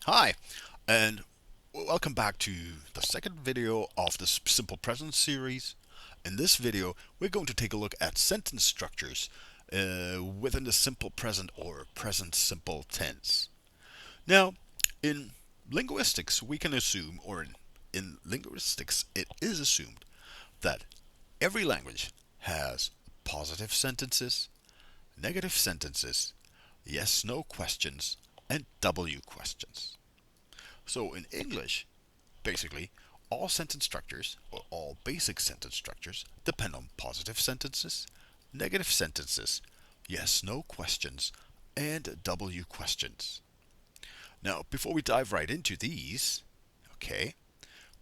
Hi, and welcome back to the second video of the Simple Present series. In this video, we're going to take a look at sentence structures within the simple present or present simple tense. Now, in linguistics, we can assume, or in linguistics, it is assumed that every language has positive sentences, negative sentences, yes no questions, and W questions. So in English, basically, all sentence structures, or all basic sentence structures, depend on positive sentences, negative sentences, yes no questions, and W questions. Now, before we dive right into these, okay,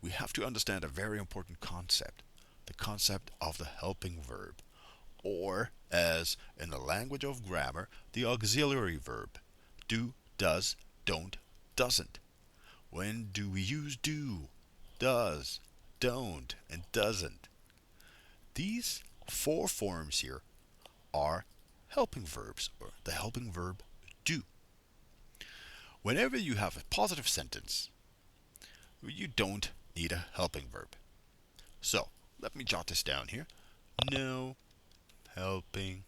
we have to understand a very important concept, the concept of the helping verb, or as in the language of grammar, the auxiliary verb do, does, don't, doesn't. When do we use do, does, don't, and doesn't? These four forms here are helping verbs, or the helping verb do. Whenever you have a positive sentence, you don't need a helping verb. So, let me jot this down here. No helping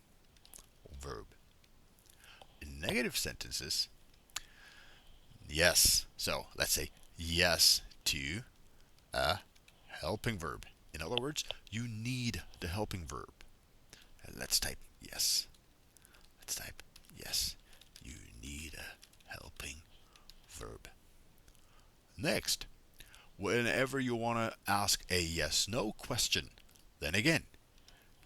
verb. In negative sentences, yes. So, let's say yes to a helping verb. In other words, you need the helping verb. Let's type yes. Let's type yes. You need a helping verb. Next, whenever you want to ask a yes no question, then again,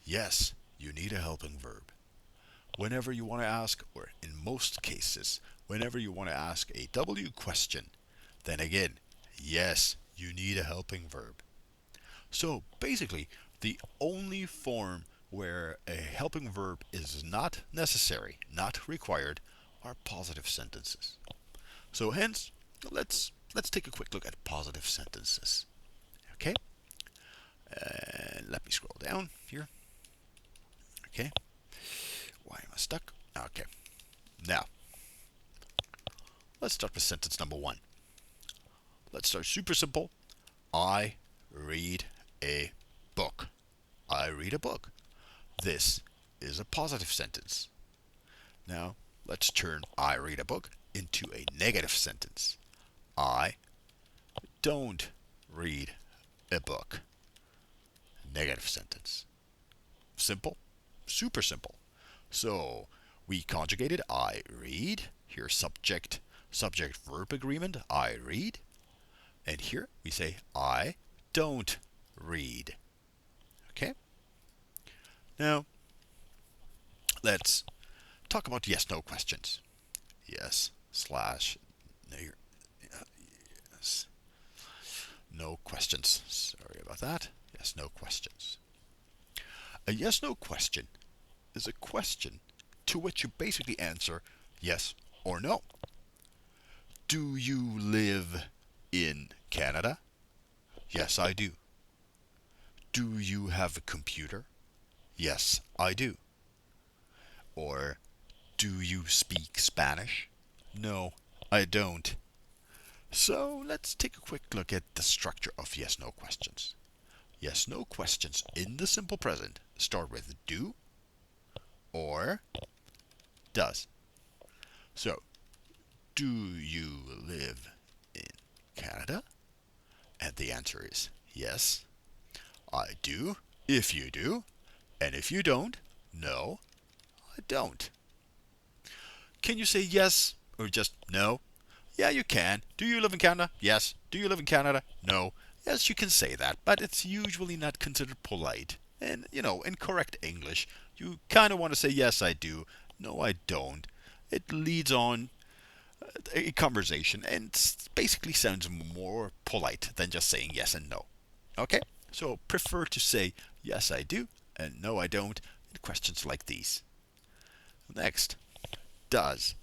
yes, you need a helping verb. Whenever you want to ask, or in most cases, whenever you want to ask a W question, then again, yes, you need a helping verb. So basically, the only form where a helping verb is not necessary, not required, are positive sentences. So hence, let's take a quick look at positive sentences. Okay? And let me scroll down here. Okay. Why am I stuck? Okay. Now, let's start with sentence number one. Let's start super simple. I read a book. I read a book. This is a positive sentence. Now, let's turn I read a book into a negative sentence. I don't read a book. Negative sentence. Simple? Super simple. So, we conjugated I read. Here, subject verb agreement. I read. And here we say I don't read. Okay? Now, let's talk about yes no questions. Yes slash yes. No questions. Sorry about that. Yes no questions. A yes no question is a question to which you basically answer yes or no. Do you live in Canada? Yes, I do. Do you have a computer? Yes, I do. Or do you speak Spanish? No, I don't. So let's take a quick look at the structure of yes no questions. Yes no questions in the simple present start with do or does. So, do you live in Canada? And the answer is yes, I do. If you do, and if you don't, no, I don't. Can you say yes or just no? Yeah, you can. Do you live in Canada? Yes. Do you live in Canada? No. Yes, you can say that, but it's usually not considered polite. And, in correct English, you kind of want to say yes, I do. No, I don't. It leads on a conversation and basically sounds more polite than just saying yes and no. Okay? So prefer to say yes, I do, and no, I don't in questions like these. Next, does.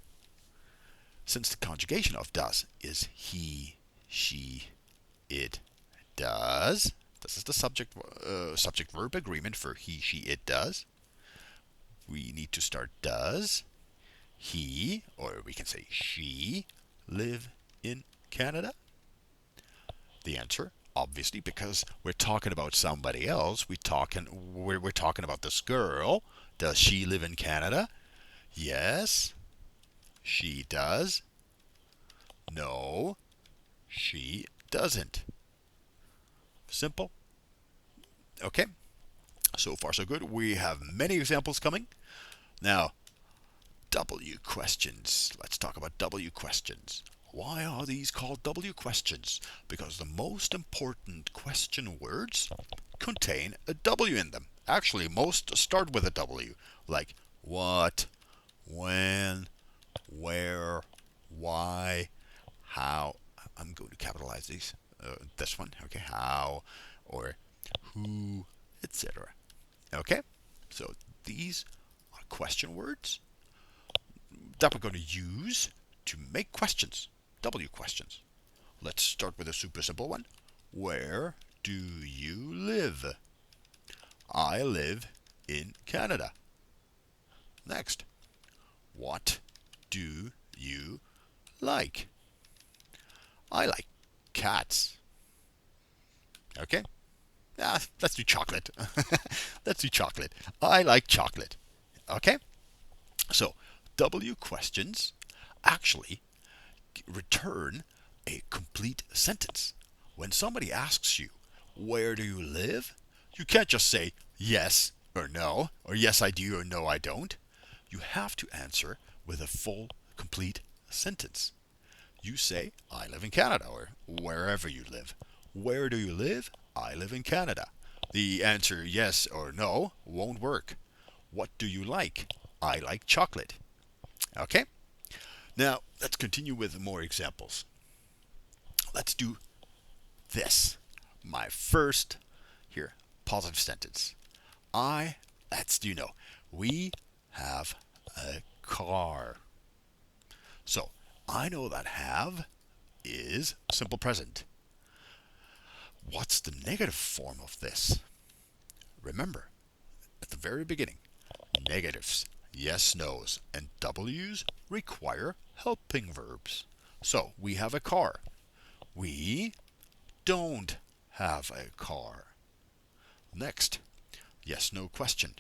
Since the conjugation of does is he, she, it does. This is the subject verb agreement for he, she, it does. We need to start does he, or we can say she, live in Canada? The answer, obviously, because we're talking about somebody else. We're talking about this girl. Does she live in Canada? Yes, she does. No, she doesn't. Simple. Okay, so far so good. We have many examples coming. Now, W questions. Let's talk about W questions. Why are these called W questions? Because the most important question words contain a W in them. Actually, most start with a W, like what, when, where, why, how. I'm going to capitalize these. This one, okay, how, or who, etc. Okay, so these are question words that we're going to use to make questions, W questions. Let's start with a super simple one. Where do you live? I live in Canada. Next, what do you like? I like cats. Okay? Let's do chocolate. Let's do chocolate. I like chocolate. Okay? So, W questions actually return a complete sentence. When somebody asks you, where do you live? You can't just say yes or no, or yes I do or no I don't. You have to answer with a full, complete sentence. You say, I live in Canada, or wherever you live. Where do you live? I live in Canada. The answer yes or no won't work. What do you like? I like chocolate. Okay? Now, let's continue with more examples. Let's do this. My first, here, positive sentence. Let's do we have a car. So, I know that have is simple present. What's the negative form of this? Remember, at the very beginning, negatives, yes, no's, and W's require helping verbs. So, we have a car. We don't have a car. Next, yes, no question.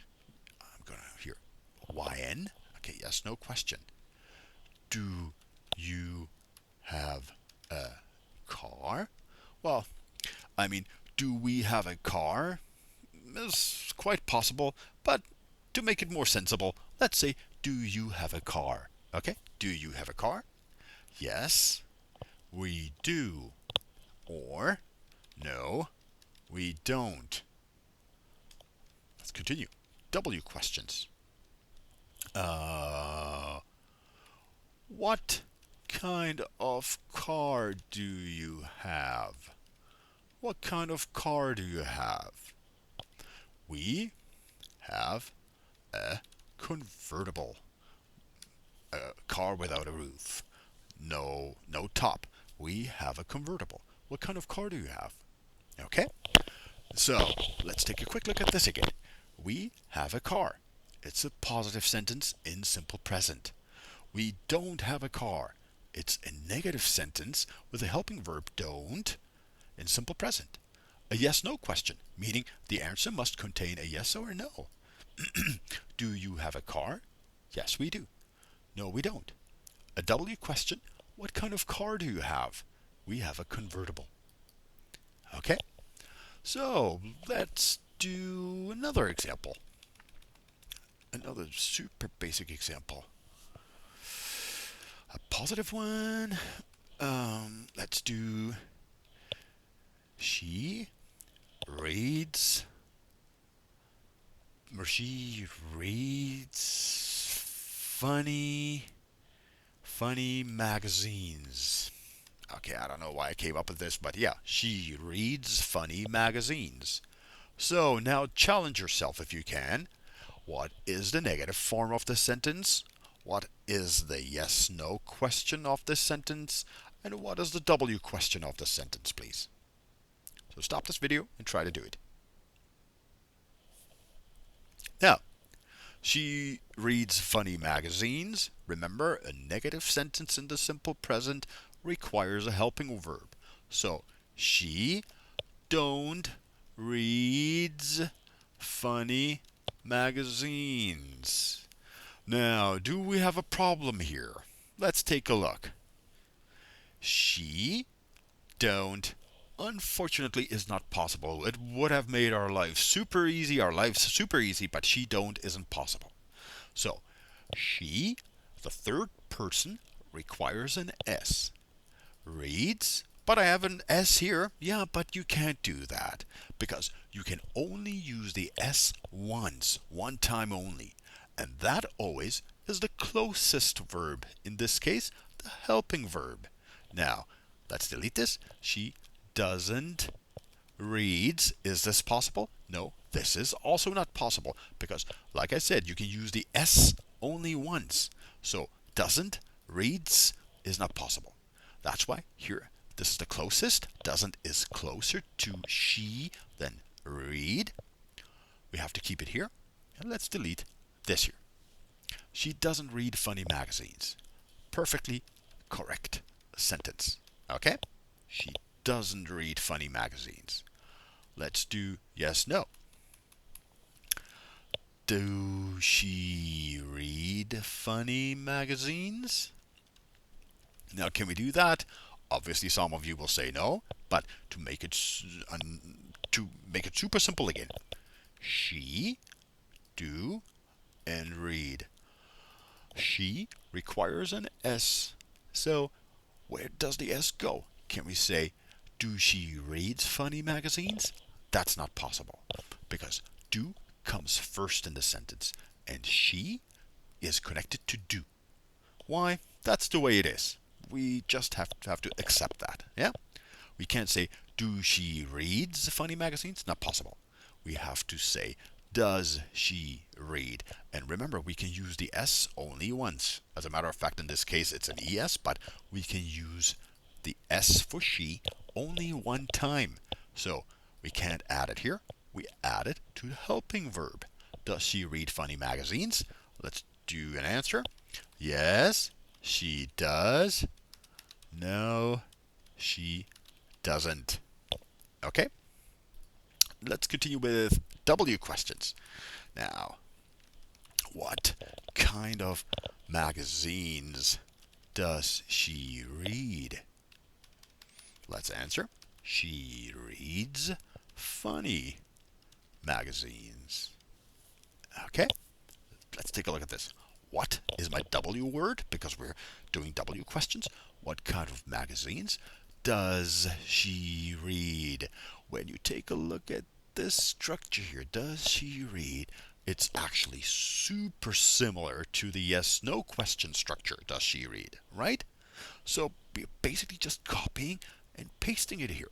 I'm going to hear YN. Okay, yes, no question. Do you have a car? Well, I mean, do we have a car? It's quite possible, but to make it more sensible, let's say, do you have a car? Okay, do you have a car? Yes, we do. Or, no, we don't. Let's continue. W questions. What kind of car do you have? What kind of car do you have? We have a convertible. A car without a roof. No top. We have a convertible. What kind of car do you have? Okay? So, let's take a quick look at this again. We have a car. It's a positive sentence in simple present. We don't have a car. It's a negative sentence with a helping verb don't in simple present. A yes-no question, meaning the answer must contain a yes or a no. Do you have a car? Yes, we do. No, we don't. A W question, what kind of car do you have? We have a convertible. Okay? So, let's do another example. Another super basic example. A positive one. Let's do she reads funny magazines. Okay, I don't know why I came up with this, but yeah, she reads funny magazines. So now challenge yourself if you can. What is the negative form of the sentence? What is the yes-no question of this sentence? And what is the W question of the sentence, please? So stop this video and try to do it. Now, she reads funny magazines. Remember, a negative sentence in the simple present requires a helping verb. So she don't reads funny magazines. Now, do we have a problem here? Let's take a look. She don't unfortunately is not possible. It would have made our life super easy, but she don't isn't possible. So, she, the third person, requires an S. Reads, but I have an S here. Yeah, but you can't do that because you can only use the S once, one time only. And that always is the closest verb. In this case, the helping verb. Now, let's delete this. She doesn't reads. Is this possible? No, this is also not possible because, like I said, you can use the S only once. So, doesn't reads is not possible. That's why here, this is the closest. Doesn't is closer to she than read. We have to keep it here. And let's delete this here. She doesn't read funny magazines. Perfectly correct sentence. Okay? She doesn't read funny magazines. Let's do yes, no. Do she read funny magazines? Now, can we do that? Obviously, some of you will say no, but to make it super simple again, she do and read. She requires an S. So, where does the S go? Can we say, do she reads funny magazines? That's not possible because do comes first in the sentence and she is connected to do. Why? That's the way it is. We just have to accept that. Yeah? We can't say, do she reads funny magazines? Not possible. We have to say, does she read? And remember, we can use the S only once. As a matter of fact, in this case, it's an ES, but we can use the S for she only one time. So we can't add it here. We add it to the helping verb. Does she read funny magazines? Let's do an answer. Yes, she does. No, she doesn't. Okay? Let's continue with W questions. Now, what kind of magazines does she read? Let's answer. She reads funny magazines. Okay? Let's take a look at this. What is my W word? Because we're doing W questions. What kind of magazines does she read? When you take a look at this structure here, does she read? It's actually super similar to the yes-no question structure, does she read, right? So we're basically just copying and pasting it here.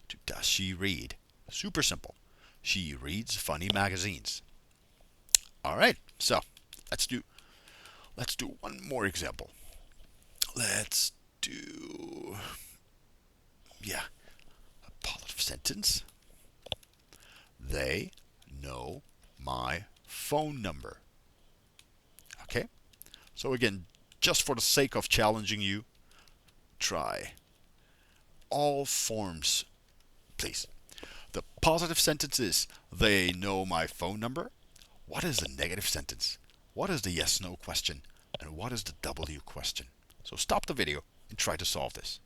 To does she read? Super simple. She reads funny magazines. All right, so let's do one more example. Let's do a positive sentence. They know my phone number. Okay? So again, just for the sake of challenging you, try all forms, please. The positive sentence is, they know my phone number. What is the negative sentence? What is the yes-no question? And what is the W question? So stop the video and try to solve this.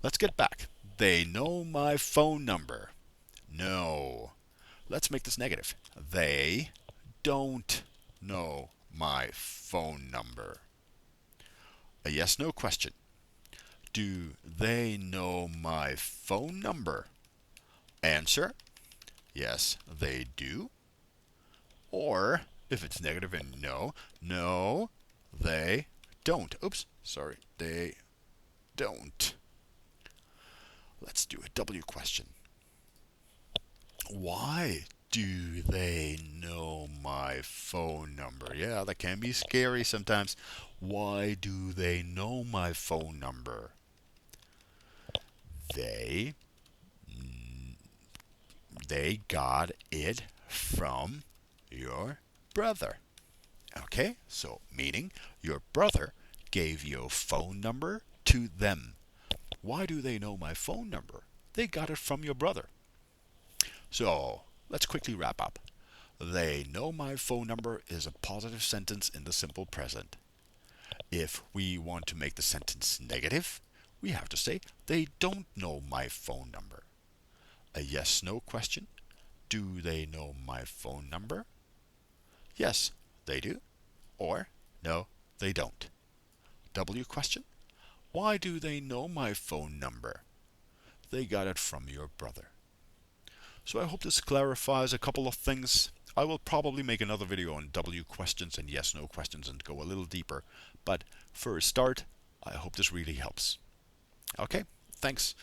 Let's get back. They know my phone number. No. Let's make this negative. They don't know my phone number. A yes-no question. Do they know my phone number? Answer. Yes, they do. Or, if it's negative and no, they don't. Oops, sorry, they don't. Let's do a W question. Why do they know my phone number? Yeah, that can be scary sometimes. Why do they know my phone number? They got it from your brother. Okay, so meaning your brother gave your phone number to them. Why do they know my phone number? They got it from your brother. So let's quickly wrap up. They know my phone number is a positive sentence in the simple present. If we want to make the sentence negative, we have to say they don't know my phone number. A yes/no question. Do they know my phone number? Yes, they do. Or no, they don't. W question. Why do they know my phone number? They got it from your brother. So I hope this clarifies a couple of things. I will probably make another video on W questions and yes/no questions and go a little deeper. But for a start, I hope this really helps. Okay, thanks.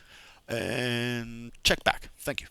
And check back. Thank you.